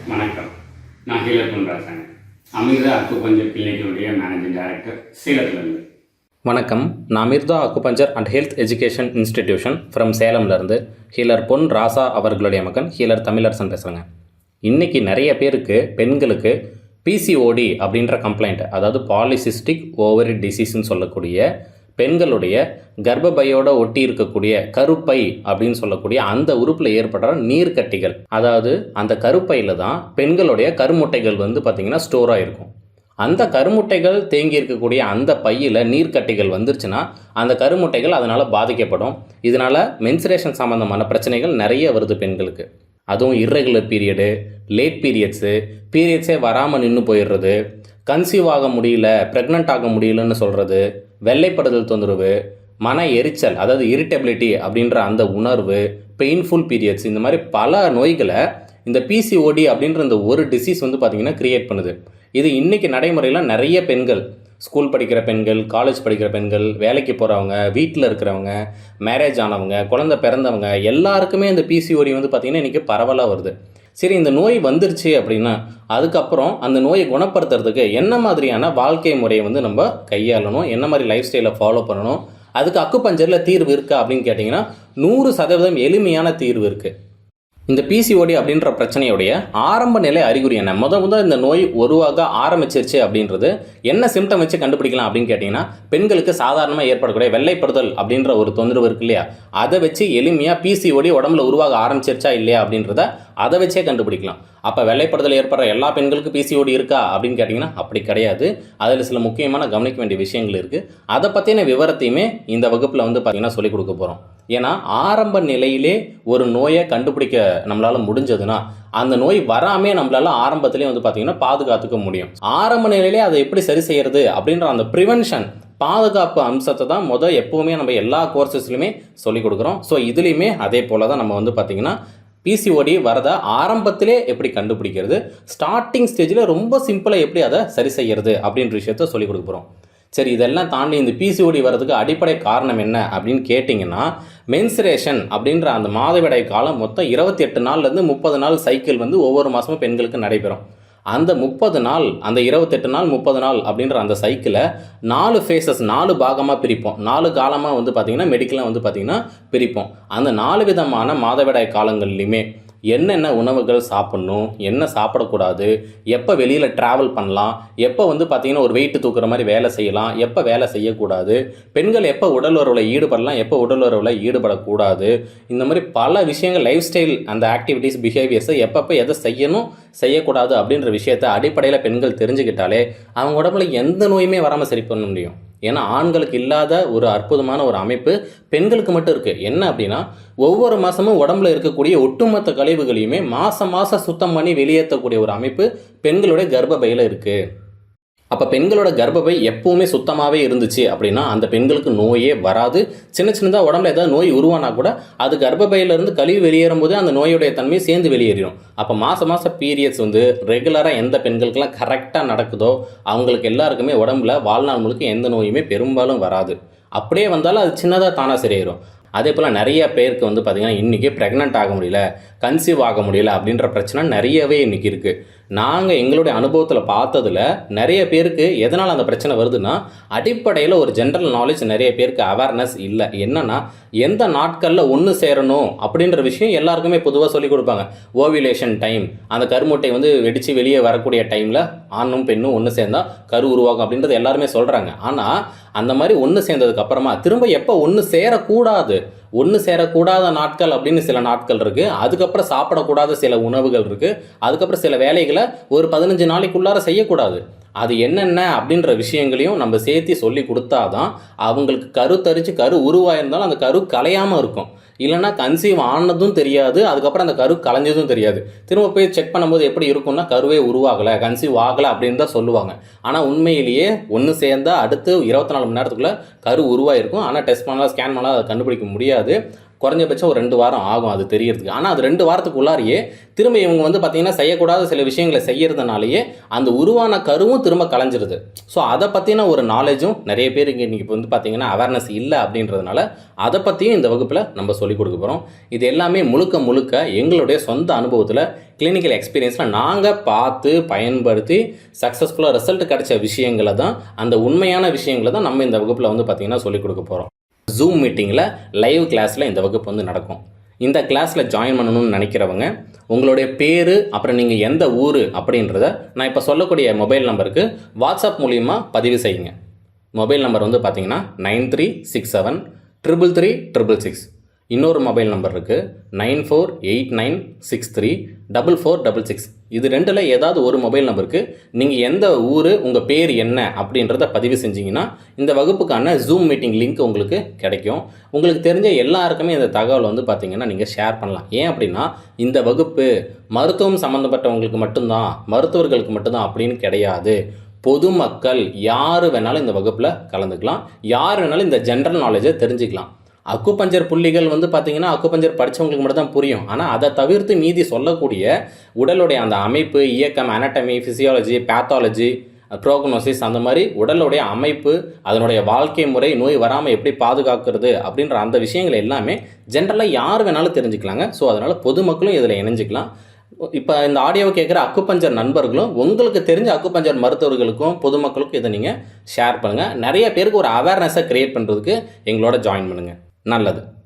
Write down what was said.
வணக்கம். நான் healer Ponrasan, Amirtha acupuncture கிளினிக்கினுடைய மேனேஜிங் டைரக்டர், சேலத்திலிருந்து. வணக்கம். நான் Amirtha acupuncture and health education institution from சேலம்லேருந்து ஹீலர் பொன் ராசா அவர்களுடைய மகன் ஹீலர் தமிழரசன் பேசுகிறேங்க. இன்றைக்கி நிறைய பேருக்கு பெண்களுக்கு பிசிஓடி அப்படின்ற கம்ப்ளைண்ட், அதாவது பாலிசிஸ்டிக் ஓவரி டிசீஸ்ன்னு சொல்லக்கூடிய பெண்களுடைய கர்ப்பப்பையோடு ஒட்டி இருக்கக்கூடிய கருப்பை அப்படின்னு சொல்லக்கூடிய அந்த உறுப்பில் ஏற்படுற நீர்க்கட்டிகள், அதாவது அந்த கருப்பையில் தான் பெண்களுடைய கருமுட்டைகள் பார்த்திங்கன்னா ஸ்டோராக இருக்கும். அந்த கருமுட்டைகள் தேங்கி இருக்கக்கூடிய அந்த பையில் நீர்க்கட்டிகள் வந்துருச்சுன்னா அந்த கருமுட்டைகள் அதனால் பாதிக்கப்படும். இதனால் மென்சுரேஷன் சம்மந்தமான பிரச்சனைகள் நிறைய வருது பெண்களுக்கு. அதுவும் இர்ரெகுலர் பீரியடு, லேட் பீரியட்ஸே வராமல் நின்று போயிடுறது, கன்சீவ் ஆக முடியல, ப்ரெக்னென்ட் ஆக முடியலன்னு சொல்கிறது, வெள்ளைப்படுதல் தொந்தரவு, மன எரிச்சல், அதாவது இரிட்டபிலிட்டி அப்படின்ற அந்த உணர்வு, பெயின்ஃபுல் பீரியட்ஸ், இந்த மாதிரி பல நோய்களை இந்த பிசிஓடி அப்படின்ற இந்த ஒரு டிசீஸ் பார்த்திங்கன்னா க்ரியேட் பண்ணுது. இது இன்றைக்கி நடைமுறையில் நிறைய பெண்கள், ஸ்கூல் படிக்கிற பெண்கள், காலேஜ் படிக்கிற பெண்கள், வேலைக்கு போகிறவங்க, வீட்டில் இருக்கிறவங்க, மேரேஜ் ஆனவங்க, குழந்தை பிறந்தவங்க எல்லாருக்குமே இந்த பிசிஓடி பார்த்திங்கன்னா இன்றைக்கி பரவலாக வருது. சரி, இந்த நோய் வந்துருச்சு அப்படின்னா அதுக்கப்புறம் அந்த நோயை குணப்படுத்துறதுக்கு என்ன மாதிரியான வாழ்க்கை முறையை நம்ம கையாளணும், என்ன மாதிரி லைஃப் ஸ்டைலை ஃபாலோ பண்ணணும், அதுக்கு அக்குபஞ்சரில் தீர்வு இருக்கா அப்படின்னு கேட்டிங்கன்னா 100% எளிமையான தீர்வு இருக்குது. இந்த பிசிஓடி அப்படின்ற பிரச்சனையுடைய ஆரம்ப நிலை அறிகுறி என்ன, முதல் இந்த நோய் உருவாக ஆரம்பிச்சிருச்சு அப்படின்றது என்ன சிம்டம் வச்சு கண்டுபிடிக்கலாம் அப்படின்னு கேட்டிங்கன்னா, பெண்களுக்கு சாதாரணமாக ஏற்படக்கூடிய வெள்ளைப்படுதல் அப்படின்ற ஒரு தொந்தரவு இருக்கு இல்லையா, அதை வச்சு எளிமையாக பிசிஓடி உடம்புல உருவாக ஆரம்பிச்சிருச்சா இல்லையா அப்படின்றத அதை வச்சே கண்டுபிடிக்கலாம். அப்போ வெள்ளைப்படுதல் ஏற்படுற எல்லா பெண்களுக்கும் பிசிஓடி இருக்கா அப்படின்னு கேட்டிங்கன்னா அப்படி கிடையாது. அதில் சில முக்கியமான கவனிக்க வேண்டிய விஷயங்கள் இருக்குது. அதை பற்றின விவரத்தையுமே இந்த வகுப்பில் பார்த்திங்கன்னா சொல்லிக் கொடுக்க போகிறோம். ஏன்னா ஆரம்ப நிலையிலே ஒரு நோயை கண்டுபிடிக்க நம்மளால் முடிஞ்சதுன்னா அந்த நோய் வராமே நம்மளால் ஆரம்பத்திலே பார்த்திங்கன்னா பாதுகாத்துக்க முடியும். ஆரம்ப நிலையிலே அதை எப்படி சரி செய்கிறது அப்படின்ற அந்த ப்ரிவென்ஷன், பாதுகாப்பு அம்சத்தை தான் எப்போவுமே நம்ம எல்லா கோர்சஸ்லையுமே சொல்லிக் கொடுக்குறோம். ஸோ இதுலேயுமே அதே போல் தான் நம்ம பார்த்திங்கன்னா பிசிஓடி வரதை ஆரம்பத்திலே எப்படி கண்டுபிடிக்கிறது, ஸ்டார்டிங் ஸ்டேஜில் ரொம்ப சிம்பிளாக எப்படி அதை சரி செய்கிறது அப்படின்ற விஷயத்த சொல்லிக் கொடுக்க போகிறோம். சரி, இதெல்லாம் தாண்டி இந்த பிசிஓடி வர்றதுக்கு அடிப்படை காரணம் என்ன அப்படின்னு கேட்டிங்கன்னா, மென்சுரேஷன் அப்படின்ற அந்த மாதவிடாய் காலம் மொத்தம் 28 நாள்லேருந்து 30 நாள் சைக்கிள் ஒவ்வொரு மாதமும் பெண்களுக்கு நடைபெறும். அந்த 30 நாள், அந்த 28 நாள் 30 நாள் அப்படின்ற அந்த சைக்கிளை 4 ஃபேஸஸ், 4 பாகமாக பிரிப்போம். 4 காலமாக பார்த்திங்கன்னா மெடிக்கலாக பார்த்திங்கன்னா பிரிப்போம். அந்த 4 விதமான மாதவிடாய் காலங்கள்லையுமே என்னென்ன உணவுகள் சாப்பிட்ணும், என்ன சாப்பிடக்கூடாது, எப்போ வெளியில் ட்ராவல் பண்ணலாம், எப்போ பார்த்திங்கன்னா ஒரு வெயிட்டு தூக்குற மாதிரி வேலை செய்யலாம், எப்போ வேலை செய்யக்கூடாது, பெண்கள் எப்போ உடல் உறவில் ஈடுபடலாம், எப்போ உடல் உறவில் ஈடுபடக்கூடாது, இந்த மாதிரி பல விஷயங்கள், லைஃப் ஸ்டைல், அந்த ஆக்டிவிட்டீஸ், பிஹேவியர்ஸை எப்பப்போ எதை செய்யணும் செய்யக்கூடாது அப்படின்ற விஷயத்தை அடிப்படையில் பெண்கள் தெரிஞ்சுக்கிட்டாலே அவங்க உடம்புல எந்த நோயுமே வராமல் சரி பண்ண முடியும். ஏன்னா ஆண்களுக்கு இல்லாத ஒரு அற்புதமான ஒரு அமைப்பு பெண்களுக்கு மட்டும் இருக்குது. என்ன அப்படின்னா, ஒவ்வொரு மாதமும் உடம்புல இருக்கக்கூடிய ஒட்டுமொத்த கழிவுகளையுமே மாதம் சுத்தம் பண்ணி வெளியேற்றக்கூடிய ஒரு அமைப்பு பெண்களுடைய கர்ப்பப்பையில் இருக்குது. அப்போ பெண்களோட கர்ப்பப்பை எப்போவுமே சுத்தமாகவே இருந்துச்சு அப்படின்னா அந்த பெண்களுக்கு நோயே வராது. சின்னதாக உடம்புல ஏதாவது நோய் உருவானா கூட அது கர்ப்பப்பையிலேருந்து கழிவு வெளியேறும் போதே அந்த நோயுடைய தன்மையை சேர்ந்து வெளியேறிடும். அப்போ மாதம் பீரியட்ஸ் ரெகுலராக எந்த பெண்களுக்கெல்லாம் கரெக்டாக நடக்குதோ அவங்களுக்கு எல்லாருக்குமே உடம்புல வாழ்நாள் முழுக்க எந்த நோயுமே பெரும்பாலும் வராது. அப்படியே வந்தாலும் அது சின்னதாக தானாக சரியாயிடும். அதே போல் நிறைய பேருக்கு பார்த்திங்கன்னா இன்றைக்கி ப்ரெக்னென்ட் ஆக முடியல, கன்சீவ் ஆக முடியல அப்படின்ற பிரச்சனை நிறையவே இன்றைக்கி இருக்குது. நாங்கள் எங்களுடைய அனுபவத்தில் பார்த்ததில் நிறைய பேருக்கு எதனால் அந்த பிரச்சனை வருதுன்னா, அடிப்படையில் ஒரு ஜென்ரல் நாலேஜ் நிறைய பேருக்கு அவேர்னஸ் இல்லை. என்னென்னா, எந்த நாட்களில் ஒன்று சேரணும் அப்படின்ற விஷயம் எல்லாருக்குமே பொதுவாக சொல்லிக் கொடுப்பாங்க. ஓவிலேஷன் டைம், அந்த கருமுட்டை வெடித்து வெளியே வரக்கூடிய டைமில் ஆணும் பெண்ணும் ஒன்று சேர்ந்தால் கரு உருவாகும் அப்படின்றது எல்லாருமே சொல்கிறாங்க. ஆனால் அந்த மாதிரி ஒன்று சேர்ந்ததுக்கு அப்புறமா திரும்ப எப்போ ஒன்று சேரக்கூடாத நாட்கள் அப்படின்னு சில நாட்கள் இருக்குது. அதுக்கப்புறம் சாப்பிடக்கூடாத சில உணவுகள் இருக்குது. அதுக்கப்புறம் சில வேலைகளை ஒரு 15 நாளைக்குள்ளார செய்யக்கூடாது. அது என்னென்ன அப்படின்ற விஷயங்களையும் நம்ம சேர்த்து சொல்லி கொடுத்தாதான் அவங்களுக்கு கரு தரித்து கரு உருவாயிருந்தாலும் அந்த கரு கலையாமல் இருக்கும். இல்லைனா கன்சீவ் ஆனதும் தெரியாது, அதுக்கப்புறம் அந்த கரு கலைஞ்சதும் தெரியாது. திரும்ப போய் செக் பண்ணும்போது எப்படி இருக்கும்னா, கருவே உருவாகலை, கன்சீவ் ஆகலை அப்படின்னு தான் சொல்லுவாங்க. ஆனால் உண்மையிலேயே ஒன்று சேர்ந்தால் அடுத்து 24 மணி நேரத்துக்குள்ளே கரு உருவாயிருக்கும். ஆனால் டெஸ்ட் பண்ணலாம், ஸ்கேன் பண்ணலாம், அதை கண்டுபிடிக்க முடியாது. குறைஞ்சபட்சம் ஒரு 2 வாரம் ஆகும் அது தெரியறதுக்கு. ஆனால் அது 2 வாரத்துக்குள்ளாரியே திரும்ப இவங்க வந்து பார்த்திங்கன்னா செய்யக்கூடாத சில விஷயங்களை செய்யறதுனாலேயே அந்த உருவான கருவும் திரும்ப கலைஞ்சிருது. ஸோ அதை பற்றின ஒரு நாலேஜும் நிறைய பேருக்கு இன்றைக்கி வந்து பார்த்திங்கன்னா அவேர்னஸ் இல்லை அப்படின்றதுனால அதை பற்றியும் இந்த வகுப்பில் நம்ம சொல்லிக் கொடுக்க போகிறோம். இது எல்லாமே முழுக்க எங்களுடைய சொந்த அனுபவத்தில் கிளினிக்கல் எக்ஸ்பீரியன்ஸில் நாங்கள் பார்த்து பயன்படுத்தி சக்ஸஸ்ஃபுல்லாக ரிசல்ட் கிடைச்ச விஷயங்களை தான், அந்த உண்மையான விஷயங்களை தான் நம்ம இந்த வகுப்பில் வந்து பார்த்திங்கன்னா சொல்லிக் கொடுக்க போகிறோம். ஜூம் மீட்டிங்கில் லைவ் கிளாஸில் இந்த வகுப்பு வந்து நடக்கும். இந்த கிளாஸில் ஜாயின் பண்ணணும்னு நினைக்கிறவங்க உங்களுடைய பேர், அப்புறம் நீங்கள் எந்த ஊர் அப்படின்றத நான் இப்போ சொல்லக்கூடிய மொபைல் நம்பருக்கு வாட்ஸ்அப் மூலிமா பதிவு செய்யுங்க. மொபைல் நம்பர் வந்து பார்த்தீங்கன்னா 9367333666. இன்னொரு மொபைல் நம்பர் இருக்குது 9489634466. இது ரெண்டில் ஏதாவது ஒரு மொபைல் நம்பருக்கு நீங்கள் எந்த ஊர், உங்கள் பேர் என்ன அப்படின்றத பதிவு செஞ்சிங்கன்னா இந்த வகுப்புக்கான ஜூம் மீட்டிங் லிங்க் உங்களுக்கு கிடைக்கும். உங்களுக்கு தெரிஞ்ச எல்லாருக்குமே இந்த தகவல் வந்து பார்த்திங்கன்னா நீங்கள் ஷேர் பண்ணலாம். ஏன் அப்படின்னா இந்த வகுப்பு மருத்துவம் சம்மந்தப்பட்டவங்களுக்கு மட்டும்தான், மருத்துவர்களுக்கு மட்டும்தான் அப்படின்னு கிடையாது. பொதுமக்கள் யார் வேணாலும் இந்த வகுப்பில் கலந்துக்கலாம், யார் வேணாலும் இந்த ஜென்ரல் நாலேஜை தெரிஞ்சுக்கலாம். அக்குபஞ்சர் புள்ளிகள் வந்து பார்த்திங்கன்னா அக்குபஞ்சர் படித்தவங்களுக்கு மட்டும் தான் புரியும். ஆனால் அதை தவிர்த்து மீதி சொல்லக்கூடிய உடலுடைய அந்த அமைப்பு, இயக்கம், அனாட்டமி, ஃபிசியாலஜி, பேத்தாலஜி, ப்ரோக்னோசிஸ், அந்த மாதிரி உடலுடைய அமைப்பு, அதனுடைய வாழ்க்கை முறை, நோய் வராமல் எப்படி பாதுகாக்கிறது அப்படின்ற அந்த விஷயங்கள் எல்லாமே ஜென்ரலாக யார் வேணாலும் தெரிஞ்சுக்கலாங்க. ஸோ அதனால் பொதுமக்களும் இதில் இணைஞ்சிக்கலாம். இப்போ இந்த ஆடியோவை கேட்குற அக்குபஞ்சர் நண்பர்களும் உங்களுக்கு தெரிஞ்ச அக்குபஞ்சர் மருத்துவர்களுக்கும் பொதுமக்களுக்கும் இதை நீங்கள் ஷேர் பண்ணுங்கள். நிறைய பேருக்கு ஒரு அவேர்னஸை க்ரியேட் பண்ணுறதுக்கு எங்களோட ஜாயின் பண்ணுங்கள். நல்லது.